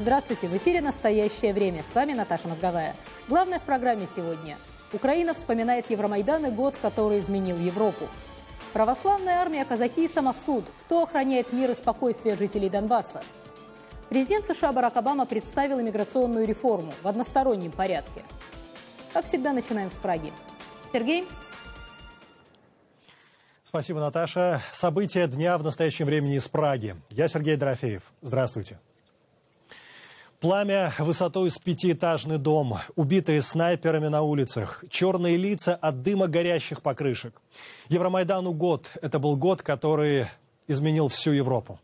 Здравствуйте, в эфире «Настоящее время». С вами Наташа Мозговая. Главное в программе сегодня. Украина вспоминает Евромайдан и год, который изменил Европу. Православная армия, казаки и самосуд. Кто охраняет мир и спокойствие жителей Донбасса? Президент США Барак Обама представил иммиграционную реформу в одностороннем порядке. Как всегда, начинаем с Праги. Сергей? Спасибо, Наташа. События дня в настоящем времени из Праги. Я Сергей Дорофеев. Здравствуйте. Пламя высотой с пятиэтажный дом, убитые снайперами на улицах, черные лица от дыма горящих покрышек. Евромайдану год. Это был год, который изменил всю Европу.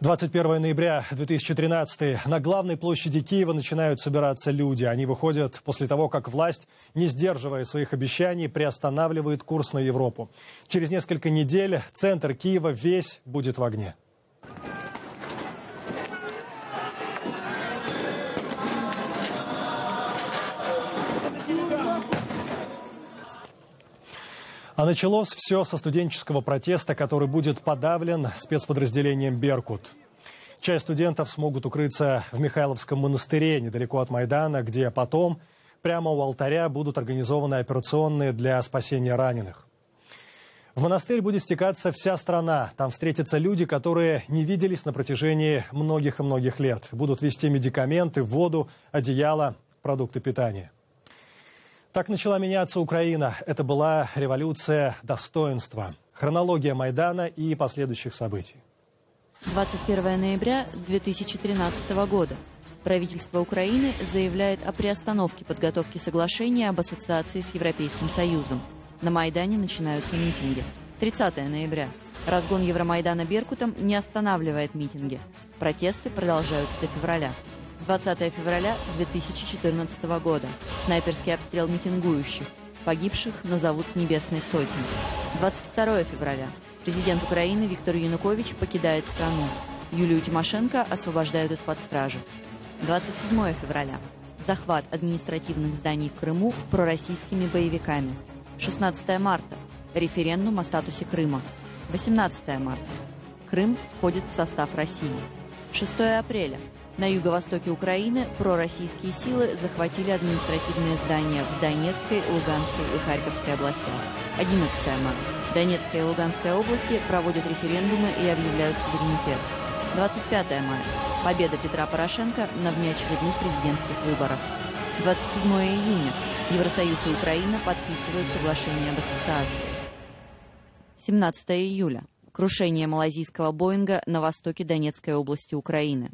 «21 ноября 2013. На главной площади Киева начинают собираться люди. Они выходят после того, как власть, не сдерживая своих обещаний, приостанавливает курс на Европу. Через несколько недель центр Киева весь будет в огне. А началось все со студенческого протеста, который будет подавлен спецподразделением «Беркут». Часть студентов смогут укрыться в Михайловском монастыре, недалеко от Майдана, где потом прямо у алтаря будут организованы операционные для спасения раненых. В монастырь будет стекаться вся страна. Там встретятся люди, которые не виделись на протяжении многих и многих лет. Будут везти медикаменты, воду, одеяло, продукты питания. Так начала меняться Украина. Это была революция достоинства. Хронология Майдана и последующих событий. 21 ноября 2013 года. Правительство Украины заявляет о приостановке подготовки соглашения об ассоциации с Европейским Союзом. На Майдане начинаются митинги. 30 ноября. Разгон Евромайдана «Беркутом» не останавливает митинги. Протесты продолжаются до февраля. 20 февраля 2014 года. Снайперский обстрел митингующих. Погибших назовут небесной сотней. 22 февраля. Президент Украины Виктор Янукович покидает страну. Юлию Тимошенко освобождают из-под стражи. 27 февраля. Захват административных зданий в Крыму пророссийскими боевиками. 16 марта. Референдум о статусе Крыма. 18 марта. Крым входит в состав России. 6 апреля. На юго-востоке Украины пророссийские силы захватили административные здания в Донецкой, Луганской и Харьковской областях. 11 марта. Донецкая и Луганская области проводят референдумы и объявляют суверенитет. 25 мая. Победа Петра Порошенко на внеочередных президентских выборах. 27 июня. Евросоюз и Украина подписывают соглашение об ассоциации. 17 июля. Крушение малайзийского Боинга на востоке Донецкой области Украины.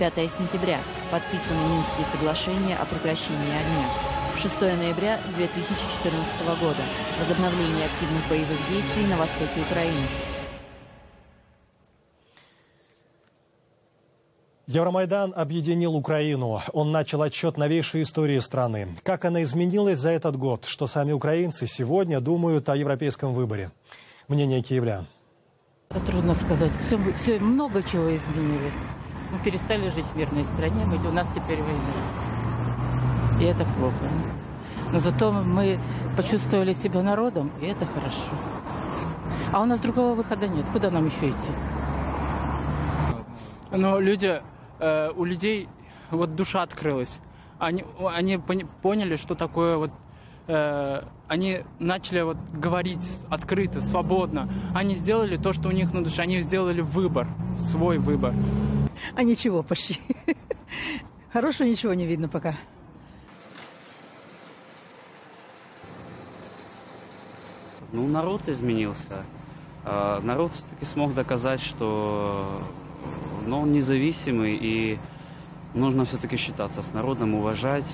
5 сентября. Подписаны Минские соглашения о прекращении огня. 6 ноября 2014 года. Возобновление активных боевых действий на востоке Украины. Евромайдан объединил Украину. Он начал отсчет новейшей истории страны. Как она изменилась за этот год? Что сами украинцы сегодня думают о европейском выборе? Мнение киевлян. Трудно сказать. Все много чего изменилось. Мы перестали жить в мирной стране, у нас теперь война. И это плохо. Но зато мы почувствовали себя народом, и это хорошо. А у нас другого выхода нет. Куда нам еще идти? Но у людей вот душа открылась. Они поняли, что такое вот... Они начали вот говорить открыто, свободно. Они сделали то, что у них на душе. Они сделали выбор, свой выбор. А ничего почти. Хорошего ничего не видно пока. Ну, народ изменился. Народ все-таки смог доказать, что он независимый, и нужно все-таки считаться с народом, уважать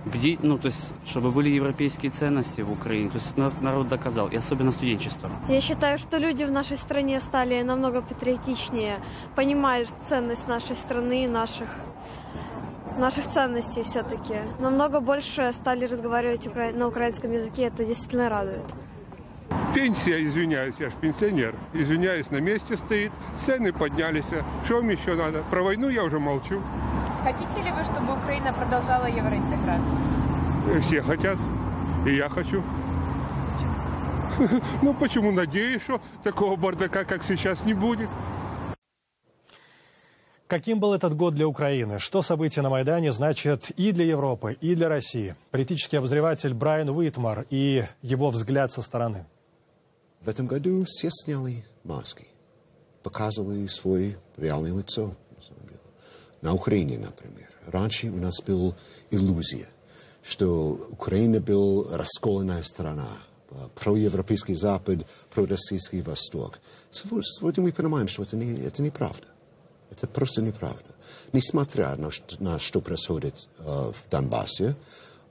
то есть, чтобы были европейские ценности в Украине. То есть народ доказал, и особенно студенчество. Я считаю, что люди в нашей стране стали намного патриотичнее, понимают ценность нашей страны, наших ценностей все-таки. Намного больше стали разговаривать на украинском языке, это действительно радует. Пенсия, извиняюсь, я же пенсионер, извиняюсь, на месте стоит, цены поднялись. Что вам еще надо? Про войну я уже молчу. Хотите ли вы, чтобы Украина продолжала евроинтеграцию? Все хотят, и я хочу. Ну, почему? Надеюсь, что такого бардака, как сейчас, не будет. Каким был этот год для Украины? Что события на Майдане значат и для Европы, и для России? Политический обозреватель Брайан Уитмар и его взгляд со стороны. В этом году все сняли маски, показывали свое реальное лицо. На Украине, например. Раньше у нас была иллюзия, что Украина была расколенная страна. Проевропейский Запад, пророссийский Восток. Сегодня мы понимаем, что это неправда. Это просто неправда. Несмотря на что происходит в Донбассе,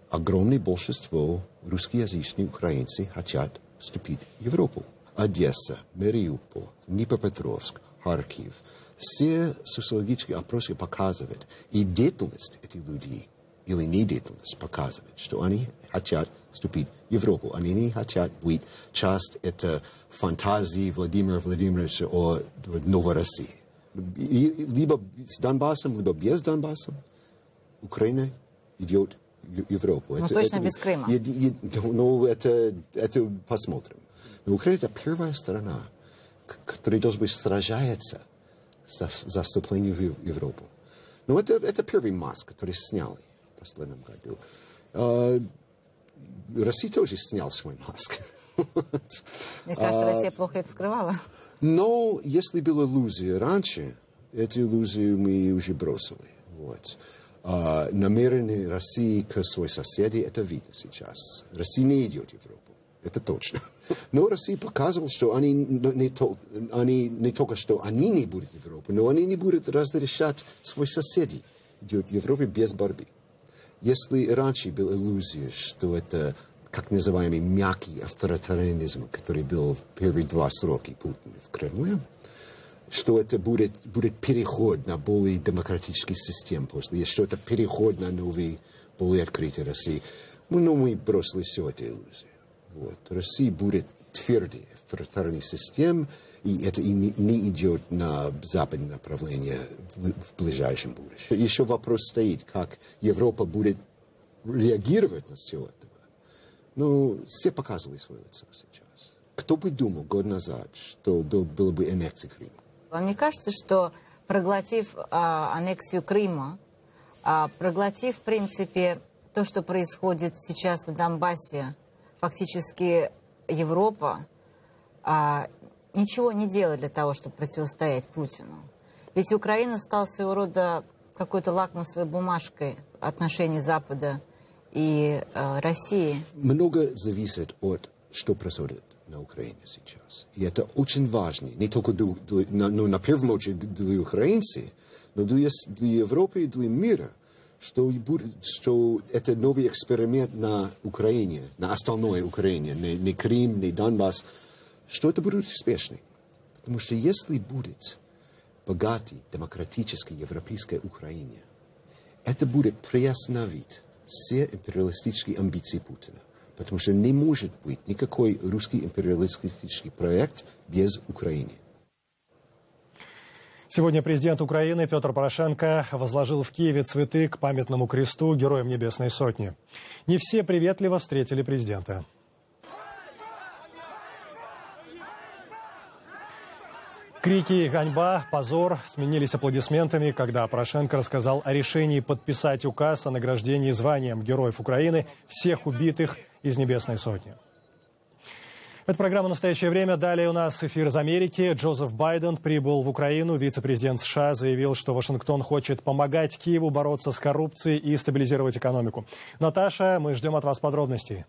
огромное большинство русскоязычных украинцев хотят вступить в Европу. Одесса, Мариуполь, Днепропетровск, Харьков. Все социологические опросы показывают, и деятельность этих людей или недеятельность показывает, что они хотят вступить в Европу. Они не хотят быть частью этой фантазии Владимира Владимировича о новой России. Либо с Донбассом, либо без Донбасса Украина идет в Европу. Ну, точно без Крыма. Ну, это посмотрим. Но Украина – это первая страна, которая должна быть сражается за вступление в Европу. Но это первый маск, который сняли в последнем году. Россия тоже сняла свой маск. Мне кажется, Россия плохо это скрывала. Но если была иллюзия раньше, эту иллюзию мы уже бросили. Вот. Намерение России к своим соседям, это видно сейчас. Россия не идет в Европу. Это точно. Но Россия показывала, что они не только что они не будут в Европе, но они не будут разрешать своих соседей идти в Европе без борьбы. Если раньше была иллюзия, что это так называемый мягкий авторитарианизм, который был в первые 2 срока Путина в Кремле, что это будет переход на более демократический систем после, что это переход на новый, более открытый России. Но мы бросили всю эту иллюзию. Вот. Россия будет твердой авторитарной системой, и это не идет на западное направление в ближайшем будущем. Еще вопрос стоит, как Европа будет реагировать на все это. Ну, все показывали свое лицо сейчас. Кто бы думал год назад, что было бы аннексия Крыма? Вам не кажется, что проглотив аннексию Крыма, проглотив, в принципе, то, что происходит сейчас в Донбассе, фактически Европа ничего не делает для того, чтобы противостоять Путину? Ведь Украина стала своего рода какой-то лакмусовой бумажкой отношений Запада и России. Много зависит от, что происходит на Украине сейчас. И это очень важно, не только на первом очередь для украинцев, но для Европы и для мира, что это новый эксперимент на Украине, на остальной Украине, не Крым, не Донбасс, что это будет успешно. Потому что если будет богатой, демократической, европейской Украине, это будет приостановить все империалистические амбиции Путина. Потому что не может быть никакой русский империалистический проект без Украины. Сегодня президент Украины Петр Порошенко возложил в Киеве цветы к памятному кресту Героям Небесной Сотни. Не все приветливо встретили президента. Крики «ганьба», «позор» сменились аплодисментами, когда Порошенко рассказал о решении подписать указ о награждении званием Героев Украины всех убитых из Небесной Сотни. Это программа «Настоящее время». Далее у нас эфир из Америки. Джозеф Байден прибыл в Украину. Вице-президент США заявил, что Вашингтон хочет помогать Киеву бороться с коррупцией и стабилизировать экономику. Наташа, мы ждем от вас подробностей.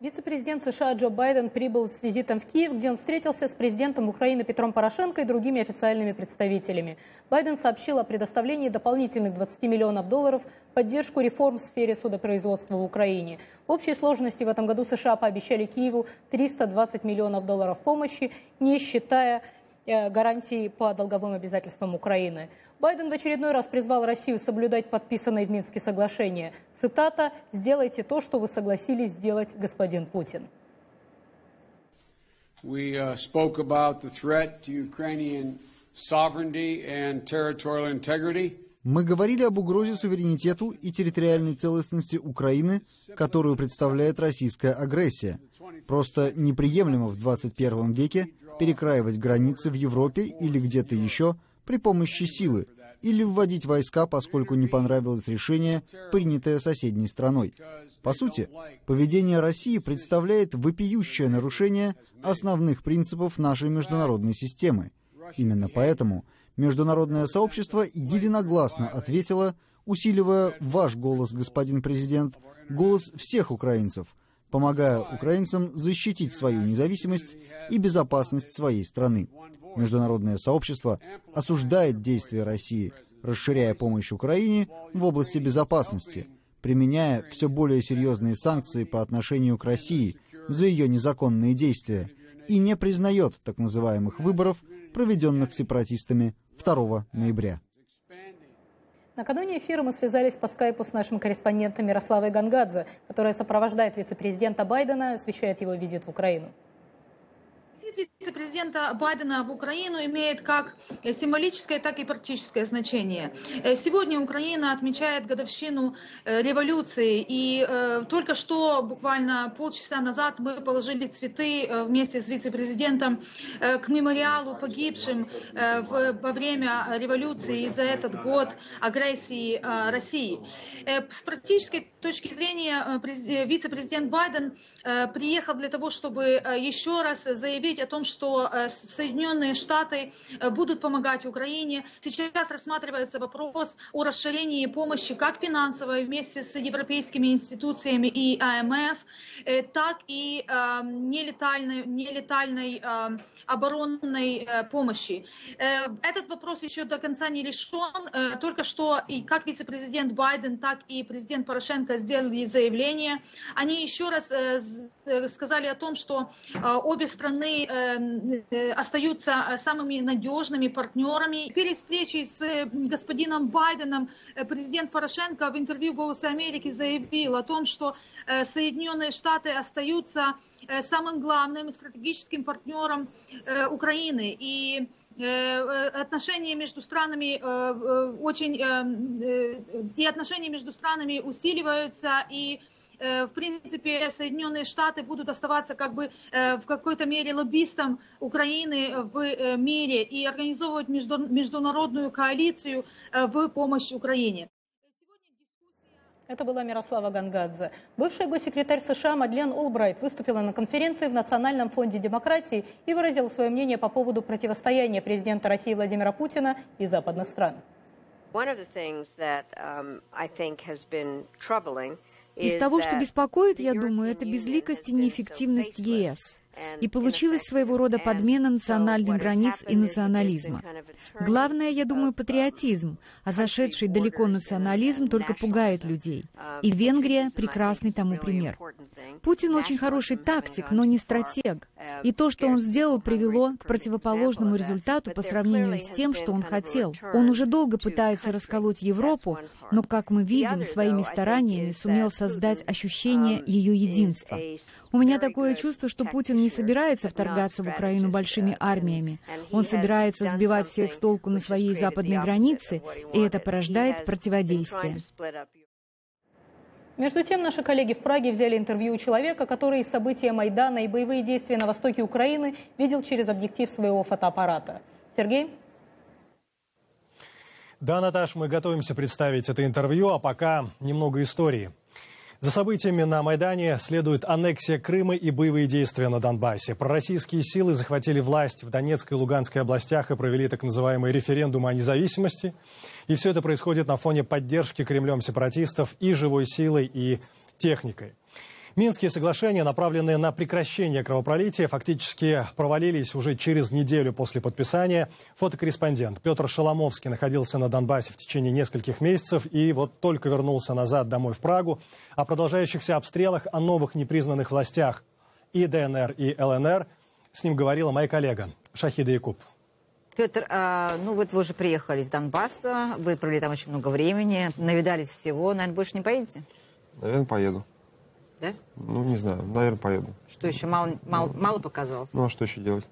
Вице-президент США Джо Байден прибыл с визитом в Киев, где он встретился с президентом Украины Петром Порошенко и другими официальными представителями. Байден сообщил о предоставлении дополнительных $20 миллионов в поддержку реформ в сфере судопроизводства в Украине. В общей сложности в этом году США пообещали Киеву $320 миллионов помощи, не считая гарантий по долговым обязательствам Украины. Байден в очередной раз призвал Россию соблюдать подписанные в Минске соглашения. Цитата: «Сделайте то, что вы согласились сделать, господин Путин». We spoke about the threat to Ukrainian Мы говорили об угрозе суверенитету и территориальной целостности Украины, которую представляет российская агрессия. Просто неприемлемо в 21 веке перекраивать границы в Европе или где-то еще при помощи силы, или вводить войска, поскольку не понравилось решение, принятое соседней страной. По сути, поведение России представляет вопиющее нарушение основных принципов нашей международной системы. Именно поэтому международное сообщество единогласно ответило, усиливая ваш голос, господин президент, голос всех украинцев, помогая украинцам защитить свою независимость и безопасность своей страны. Международное сообщество осуждает действия России, расширяя помощь Украине в области безопасности, применяя все более серьезные санкции по отношению к России за ее незаконные действия и не признает так называемых выборов, проведенных сепаратистами 2 ноября. Накануне эфира мы связались по скайпу с нашим корреспондентом Мирославой Гангадзе, которая сопровождает вице-президента Байдена, освещает его визит в Украину. Визит вице-президента Байдена в Украину имеет как символическое, так и практическое значение. Сегодня Украина отмечает годовщину революции, и только что, буквально полчаса назад, мы положили цветы вместе с вице-президентом к мемориалу погибшим во время революции и за этот год агрессии России. С практической точки зрения вице-президент Байден приехал для того, чтобы еще раз заявить о том, что Соединенные Штаты будут помогать Украине. Сейчас рассматривается вопрос о расширении помощи как финансовой вместе с европейскими институциями и АМФ, так и нелетальной оборонной помощи. Этот вопрос еще до конца не решен. Только что и как вице-президент Байден, так и президент Порошенко сделали заявление. Они еще раз сказали о том, что обе страны остаются самыми надежными партнерами. Перед встречей с господином Байденом президент Порошенко в интервью «Голоса Америки» заявил о том, что Соединенные Штаты остаются самым главным стратегическим партнером Украины. И отношения между странами усиливаются, и в принципе Соединенные Штаты будут оставаться как бы в какой-то мере лоббистом Украины в мире и организовывать международную коалицию в помощь Украине. Это была Мирослава Гангадзе. Бывший госсекретарь США Мадлен Олбрайт выступила на конференции в Национальном фонде демократии и выразила свое мнение по поводу противостояния президента России Владимира Путина и западных стран. Из того, что беспокоит, я думаю, это безликость и неэффективность ЕС. И получилась своего рода подмена национальных границ и национализма. Главное, я думаю, патриотизм, а зашедший далеко национализм только пугает людей. И Венгрия – прекрасный тому пример. Путин очень хороший тактик, но не стратег. И то, что он сделал, привело к противоположному результату по сравнению с тем, что он хотел. Он уже долго пытается расколоть Европу, но, как мы видим, своими стараниями сумел создать ощущение ее единства. У меня такое чувство, что Путин не собирается вторгаться в Украину большими армиями. Он собирается сбивать всех с толку на своей западной границе, и это порождает противодействие. Между тем, наши коллеги в Праге взяли интервью у человека, который события Майдана и боевые действия на востоке Украины видел через объектив своего фотоаппарата. Сергей? Да, Наташ, мы готовимся представить это интервью, а пока немного истории. За событиями на Майдане следует аннексия Крыма и боевые действия на Донбассе. Пророссийские силы захватили власть в Донецкой и Луганской областях и провели так называемый референдум о независимости. И все это происходит на фоне поддержки Кремлем сепаратистов и живой силой, и техникой. Минские соглашения, направленные на прекращение кровопролития, фактически провалились уже через неделю после подписания. Фотокорреспондент Петр Шоломовский находился на Донбассе в течение нескольких месяцев и вот только вернулся назад домой в Прагу. О продолжающихся обстрелах, о новых непризнанных властях и ДНР, и ЛНР с ним говорила моя коллега Шахида Якуб. Петр, ну вот вы уже приехали из Донбасса, вы провели там очень много времени, навидались всего, наверное, больше не поедете? Наверное, поеду. Да? Ну, не знаю, наверное, поеду. Что еще, мало показалось? Ну, а что еще делать?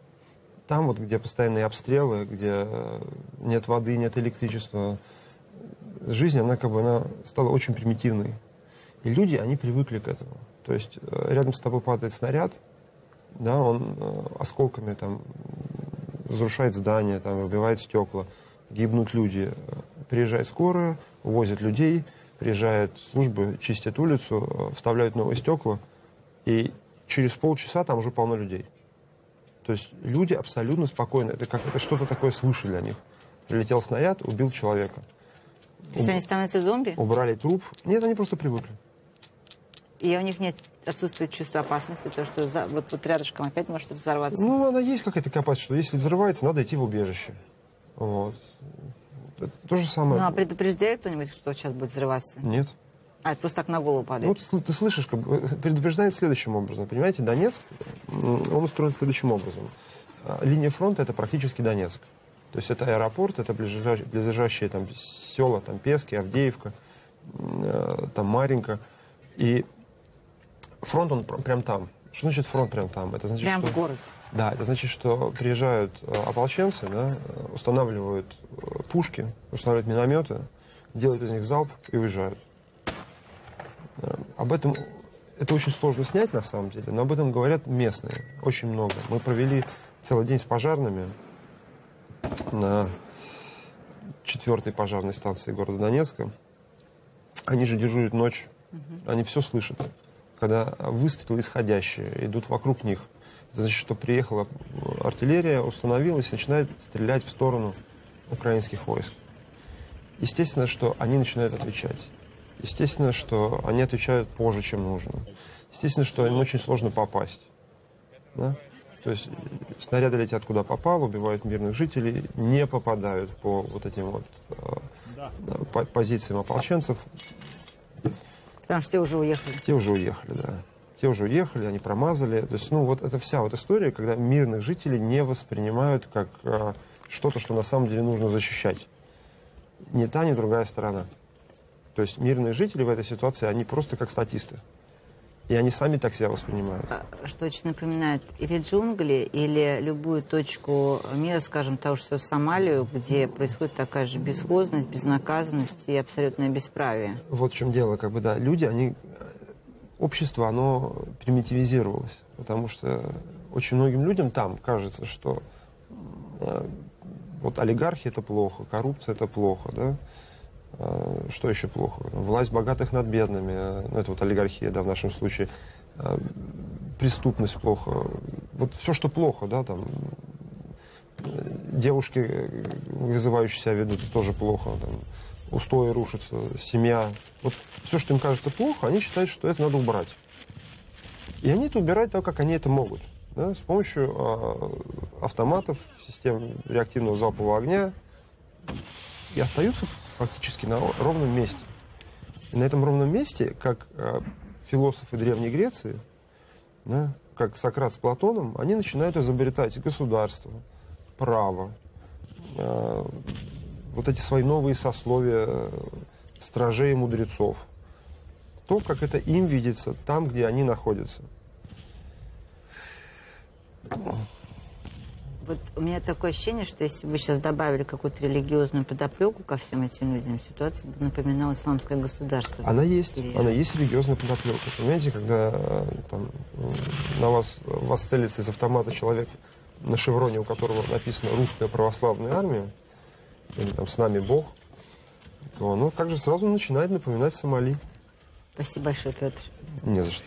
там, вот, где постоянные обстрелы, где нет воды, нет электричества, жизнь, она стала очень примитивной. И люди, они привыкли к этому. То есть рядом с тобой падает снаряд, да, он осколками там разрушает здания, там, выбивает стекла, гибнут люди. Приезжает скорая, увозят людей, приезжают службы, чистят улицу, вставляют новые стекла, и через полчаса там уже полно людей. То есть люди абсолютно спокойны. Это что-то такое свыше для них. Прилетел снаряд, убил человека. То есть они становятся зомби? Убрали труп. Нет, они просто привыкли. И у них отсутствует чувство опасности, то, что вот рядышком опять может что-то взорваться? Ну, она есть какая-то опасность, что если взрывается, надо идти в убежище. Вот. То же самое. Ну, а предупреждает кто-нибудь, что сейчас будет взрываться? Нет. А, это просто так на голову падает? Ну, ты слышишь, предупреждает следующим образом. Понимаете, Донецк, он устроен следующим образом. Линия фронта — это практически Донецк. То есть это аэропорт, это близлежащие там села, там Пески, Авдеевка, там Марьинка. И фронт, он прям там. Что значит фронт прям там? Это значит, прям что... в городе? Да, это значит, что приезжают ополченцы, да, устанавливают пушки, устанавливают минометы, делают из них залп и уезжают. Об этом, это очень сложно снять на самом деле, но об этом говорят местные, очень много. Мы провели целый день с пожарными на 4-й пожарной станции города Донецка. Они же дежурят ночь, они все слышат. Когда выстрелы исходящие идут вокруг них, это значит, что приехала артиллерия, установилась и начинает стрелять в сторону украинских войск. Естественно, что они начинают отвечать. Естественно, что они отвечают позже, чем нужно. Естественно, что им очень сложно попасть. Да? То есть снаряды летят куда попало, убивают мирных жителей, не попадают по вот этим вот позициям ополченцев. Потому что те уже уехали. Те уже уехали, да. Те уже уехали, они промазали. То есть, ну, вот это вся вот история, когда мирных жителей не воспринимают как что-то, что на самом деле нужно защищать. Ни та, ни другая сторона. То есть мирные жители в этой ситуации, они просто как статисты. И они сами так себя воспринимают. Что очень напоминает или джунгли, или любую точку мира, скажем, того же Сомалию, где происходит такая же бесхозность, безнаказанность и абсолютное бесправие. Вот в чем дело, как бы, да, люди, они... Общество, оно примитивизировалось, потому что очень многим людям там кажется, что вот олигархи — это плохо, коррупция — это плохо, да? Что еще плохо? Власть богатых над бедными, ну, это вот олигархия, да, в нашем случае, преступность плохо, вот все, что плохо, да, там, девушки, вызывающие себя ведут, это тоже плохо, там, устои рушатся, семья. Вот все, что им кажется плохо, они считают, что это надо убрать. И они это убирают так, как они это могут. Да, с помощью автоматов, систем реактивного залпового огня. И остаются фактически на ровном месте. И на этом ровном месте, как философы Древней Греции, да, как Сократ с Платоном, они начинают изобретать государство, право, вот эти свои новые сословия стражей и мудрецов. То, как это им видится там, где они находятся. Вот у меня такое ощущение, что если бы вы сейчас добавили какую-то религиозную подоплеку ко всем этим людям, ситуация бы напоминала исламское государство. Она есть религиозная подоплека. Понимаете, когда там, вас целится из автомата человек, на шевроне у которого написано «Русская православная армия», или там «С нами Бог», то оно как же сразу начинает напоминать Сомали. Спасибо большое, Петр. Не за что.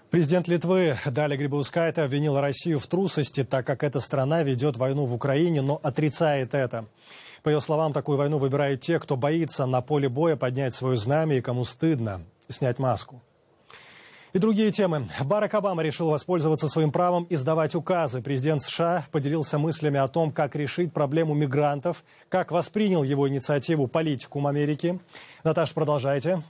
Президент Литвы Даля Грибаускайте обвинила Россию в трусости, так как эта страна ведет войну в Украине, но отрицает это. По ее словам, такую войну выбирают те, кто боится на поле боя поднять свое знамя и кому стыдно снять маску. И другие темы. Барак Обама решил воспользоваться своим правом издавать указы. Президент США поделился мыслями о том, как решить проблему мигрантов, как воспринял его инициативу политикум Америки. Наташа, продолжайте.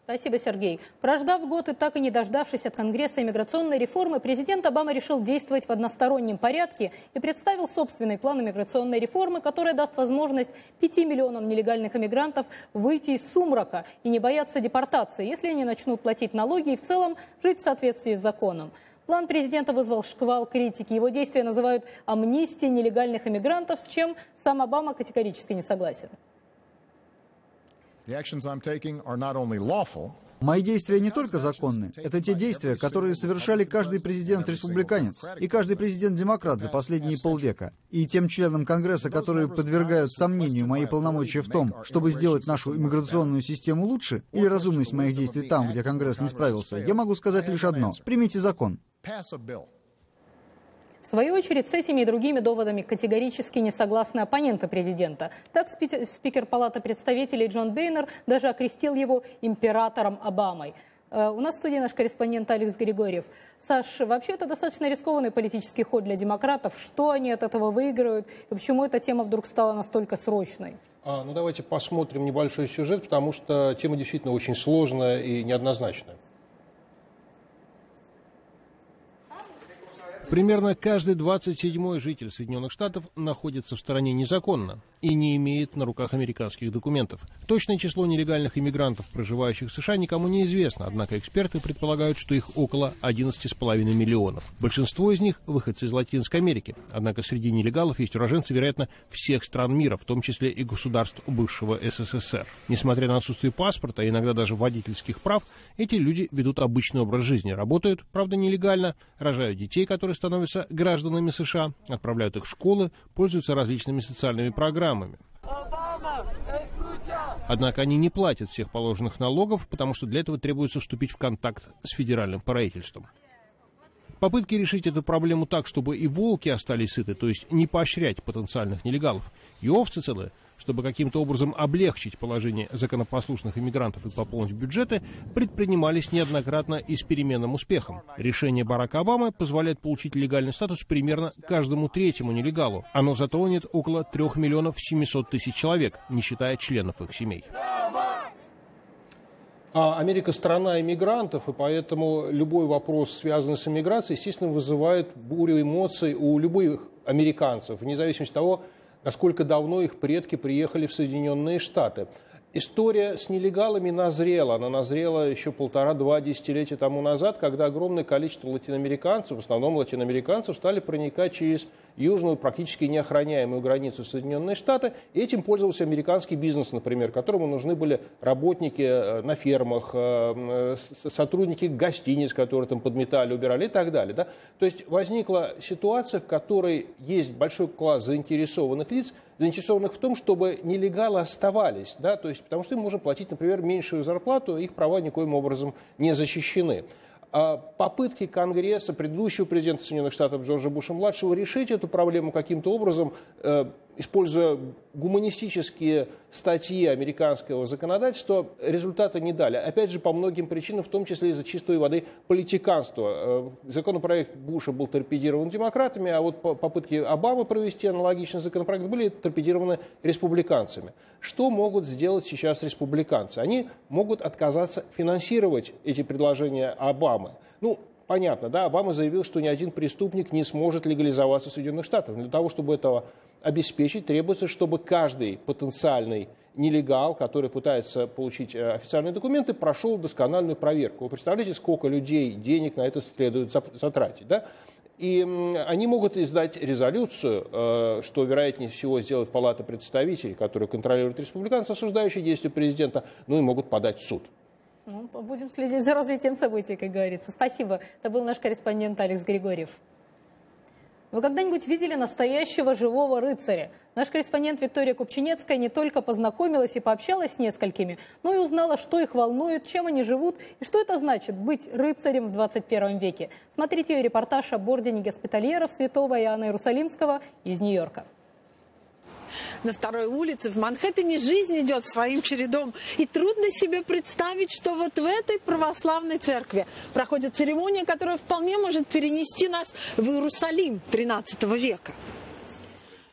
Спасибо, Сергей. Прождав год и так и не дождавшись от Конгресса иммиграционной реформы, президент Обама решил действовать в одностороннем порядке и представил собственный план иммиграционной реформы, который даст возможность 5 миллионам нелегальных иммигрантов выйти из сумрака и не бояться депортации, если они начнут платить налоги и в целом жить в соответствии с законом. План президента вызвал шквал критики. Его действия называют амнистией нелегальных иммигрантов, с чем сам Обама категорически не согласен. Мои действия не только законны, это те действия, которые совершали каждый президент-республиканец и каждый президент-демократ за последние полвека. И тем членам Конгресса, которые подвергают сомнению мои полномочия в том, чтобы сделать нашу иммиграционную систему лучше, или разумность моих действий там, где Конгресс не справился, я могу сказать лишь одно: примите закон. В свою очередь, с этими и другими доводами категорически не согласны оппоненты президента. Так, спикер Палаты представителей Джон Бейнер даже окрестил его императором Обамой. У нас в студии наш корреспондент Алекс Григорьев. Саш, вообще это достаточно рискованный политический ход для демократов. Что они от этого выиграют и почему эта тема вдруг стала настолько срочной? Ну, давайте посмотрим небольшой сюжет, потому что тема действительно очень сложная и неоднозначная. Примерно каждый 27-й житель Соединенных Штатов находится в стране незаконно и не имеет на руках американских документов. Точное число нелегальных иммигрантов, проживающих в США, никому не известно, однако эксперты предполагают, что их около 11,5 миллионов. Большинство из них – выходцы из Латинской Америки. Однако среди нелегалов есть уроженцы, вероятно, всех стран мира, в том числе и государств бывшего СССР. Несмотря на отсутствие паспорта, а иногда даже водительских прав, эти люди ведут обычный образ жизни, работают, правда, нелегально, рожают детей, которые становятся гражданами США, отправляют их в школы, пользуются различными социальными программами. Однако они не платят всех положенных налогов, потому что для этого требуется вступить в контакт с федеральным правительством. Попытки решить эту проблему так, чтобы и волки остались сыты, то есть не поощрять потенциальных нелегалов, и овцы целые, чтобы каким-то образом облегчить положение законопослушных иммигрантов и пополнить бюджеты, предпринимались неоднократно и с переменным успехом. Решение Барака Обамы позволяет получить легальный статус примерно каждому третьему нелегалу. Оно затронет около 3 миллионов 700 тысяч человек, не считая членов их семей. Америка – страна иммигрантов, и поэтому любой вопрос, связанный с иммиграцией, естественно, вызывает бурю эмоций у любых американцев, вне зависимости от того, насколько давно их предки приехали в Соединенные Штаты. История с нелегалами назрела. Она назрела еще 1,5-2 десятилетия тому назад, когда огромное количество латиноамериканцев, в основном латиноамериканцев, стали проникать через южную, практически неохраняемую границу Соединенные Штаты. И этим пользовался американский бизнес, например, которому нужны были работники на фермах, сотрудники гостиниц, которые там подметали, убирали и так далее. Да? То есть возникла ситуация, в которой есть большой класс заинтересованных лиц, заинтересованных в том, чтобы нелегалы оставались, да, то есть потому что им можно платить, например, меньшую зарплату, их права никоим образом не защищены. Попытки Конгресса, предыдущего президента Соединенных Штатов Джорджа Буша-младшего решить эту проблему каким-то образом, используя гуманистические статьи американского законодательства, результата не дали. Опять же, по многим причинам, в том числе из-за чистой воды политиканства. Законопроект Буша был торпедирован демократами, а вот попытки Обамы провести аналогичный законопроект были торпедированы республиканцами. Что могут сделать сейчас республиканцы? Они могут отказаться финансировать эти предложения Обамы. Ну, понятно, да, Обама заявил, что ни один преступник не сможет легализоваться в Соединенных Штатах. Для того, чтобы этого обеспечить, требуется, чтобы каждый потенциальный нелегал, который пытается получить официальные документы, прошел доскональную проверку. Вы представляете, сколько людей денег на это следует затратить, да? И они могут издать резолюцию, что, вероятнее всего, сделает Палата представителей, которая контролирует республиканцев, осуждающие действия президента, ну и могут подать в суд. Ну, будем следить за развитием событий, как говорится. Спасибо. Это был наш корреспондент Алекс Григорьев. Вы когда-нибудь видели настоящего живого рыцаря? Наш корреспондент Виктория Купчинецкая не только познакомилась и пообщалась с несколькими, но и узнала, что их волнует, чем они живут и что это значит быть рыцарем в 21 веке. Смотрите ее репортаж об ордене госпитальеров святого Иоанна Иерусалимского из Нью-Йорка. На второй улице в Манхэттене жизнь идет своим чередом. И трудно себе представить, что вот в этой православной церкви проходит церемония, которая вполне может перенести нас в Иерусалим XIII века.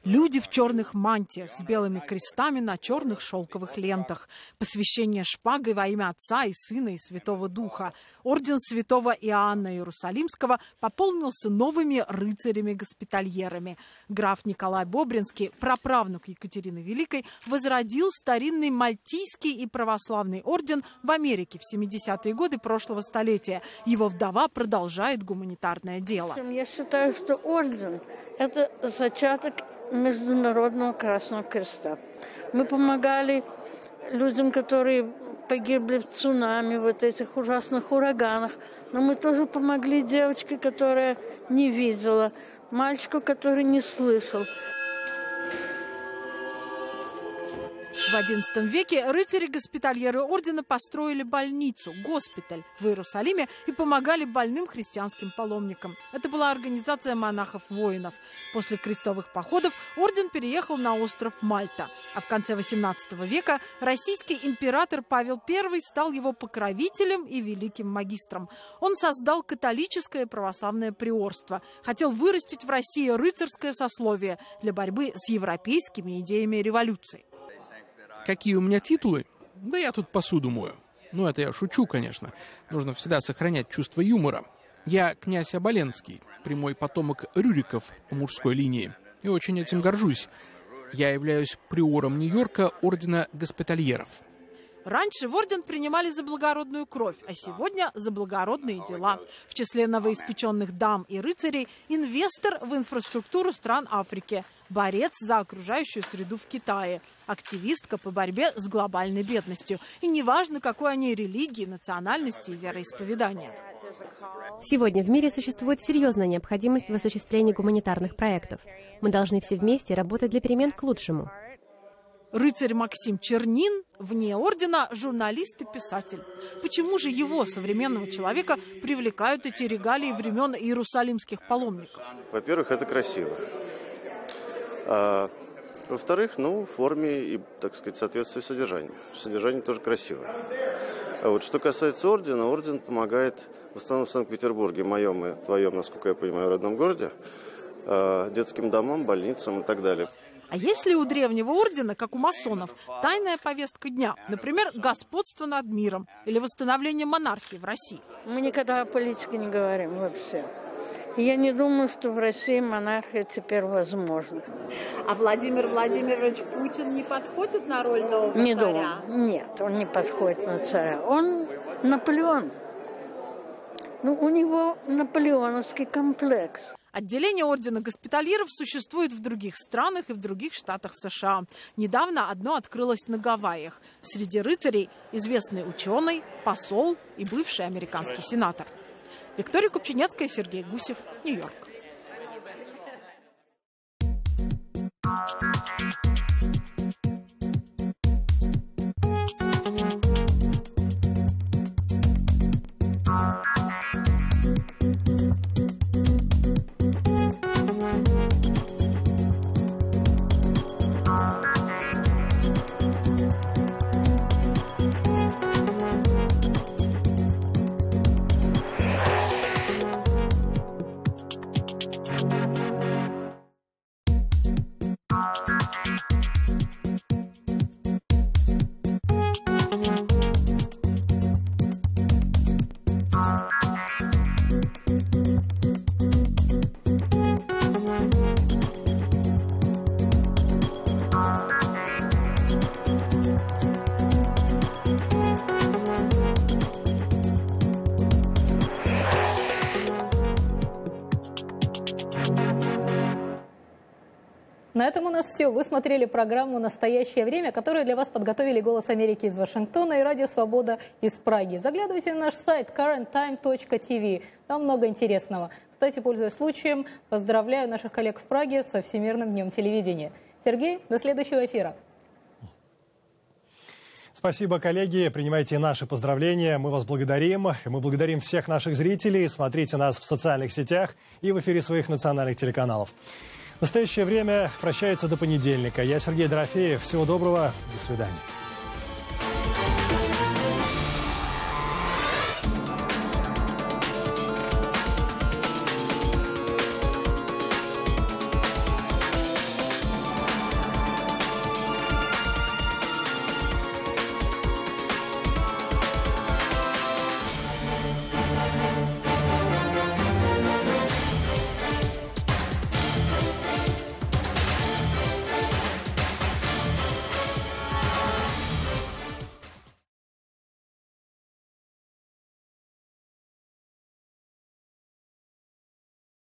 Люди в черных мантиях с белыми крестами на черных шелковых лентах. Посвящение шпагой во имя Отца и Сына и Святого Духа. Орден святого Иоанна Иерусалимского пополнился новыми рыцарями-госпитальерами. Граф Николай Бобринский, праправнук Екатерины Великой, возродил старинный мальтийский и православный орден в Америке в 70-е годы прошлого столетия. Его вдова продолжает гуманитарное дело. Я считаю, что орден – это зачаток Международного Красного Креста. Мы помогали людям, которые погибли в цунами, вот этих ужасных ураганах. Но мы тоже помогли девочке, которая не видела, мальчику, который не слышал. В XI веке рыцари-госпитальеры ордена построили больницу, госпиталь в Иерусалиме и помогали больным христианским паломникам. Это была организация монахов-воинов. После крестовых походов орден переехал на остров Мальта. А в конце XVIII века российский император Павел I стал его покровителем и великим магистром. Он создал католическое православное приорство. Хотел вырастить в России рыцарское сословие для борьбы с европейскими идеями революции. Какие у меня титулы? Да я тут посуду мою. Ну, это я шучу, конечно. Нужно всегда сохранять чувство юмора. Я князь Оболенский, прямой потомок Рюриков по мужской линии. И очень этим горжусь. Я являюсь приором Нью-Йорка ордена госпитальеров. Раньше в орден принимали за благородную кровь, а сегодня за благородные дела. В числе новоиспеченных дам и рыцарей инвестор в инфраструктуру стран Африки, борец за окружающую среду в Китае, активистка по борьбе с глобальной бедностью. И неважно, какой они религии, национальности и вероисповедания. Сегодня в мире существует серьезная необходимость в осуществлении гуманитарных проектов. Мы должны все вместе работать для перемен к лучшему. Рыцарь Максим Чернин вне ордена журналист и писатель. Почему же его, современного человека, привлекают эти регалии времен иерусалимских паломников? Во-первых, это красиво. Во-вторых, в форме и, так сказать, соответствует содержанию. Содержание тоже красиво. А вот что касается ордена, орден помогает в основном в Санкт-Петербурге, моем и твоем, насколько я понимаю, родном городе, детским домам, больницам и так далее. А есть ли у древнего ордена, как у масонов, тайная повестка дня? Например, господство над миром или восстановление монархии в России? Мы никогда о политике не говорим вообще. И я не думаю, что в России монархия теперь возможна. А Владимир Владимирович Путин не подходит на роль нового царя? Не думаю. Нет, он не подходит на царя. Он Наполеон. У него наполеоновский комплекс. Отделение ордена госпитальеров существует в других странах и в других штатах США. Недавно одно открылось на Гавайях. Среди рыцарей известный ученый, посол и бывший американский сенатор. Виктория Купчинецкая, Сергей Гусев, Нью-Йорк. На этом у нас все. Вы смотрели программу «Настоящее время», которую для вас подготовили «Голос Америки» из Вашингтона и «Радио Свобода» из Праги. Заглядывайте на наш сайт currenttime.tv. Там много интересного. Кстати, пользуясь случаем, поздравляю наших коллег в Праге со Всемирным днем телевидения. Сергей, до следующего эфира. Спасибо, коллеги. Принимайте наши поздравления. Мы вас благодарим. Мы благодарим всех наших зрителей. Смотрите нас в социальных сетях и в эфире своих национальных телеканалов. Настоящее время прощается до понедельника. Я Сергей Дорофеев. Всего доброго. До свидания.